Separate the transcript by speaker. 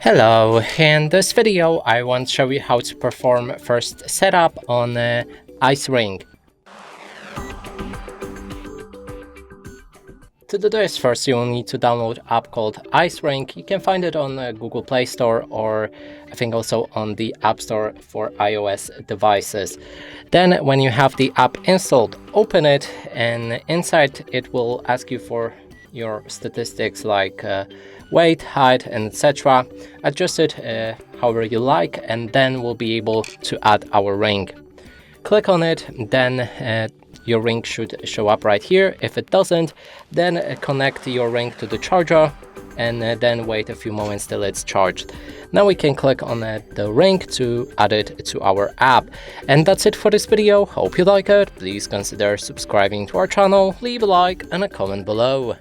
Speaker 1: Hello, in this video I want to show you how to perform first setup on ICE Ring. To do this, first you will need to download an app called ICE Ring. You can find it on the Google Play Store or I think also on the App Store for iOS devices. Then when you have the app installed, open it, and inside it will ask you for your statistics like weight, height, and etc. Adjust it however you like, and then we'll be able to add our ring. Click on it, then your ring should show up right here. If it doesn't, then connect your ring to the charger and then wait a few moments till it's charged. Now we can click on the ring to add it to our app. And that's it for this video. Hope you like it. Please consider subscribing to our channel, leave a like and a comment below.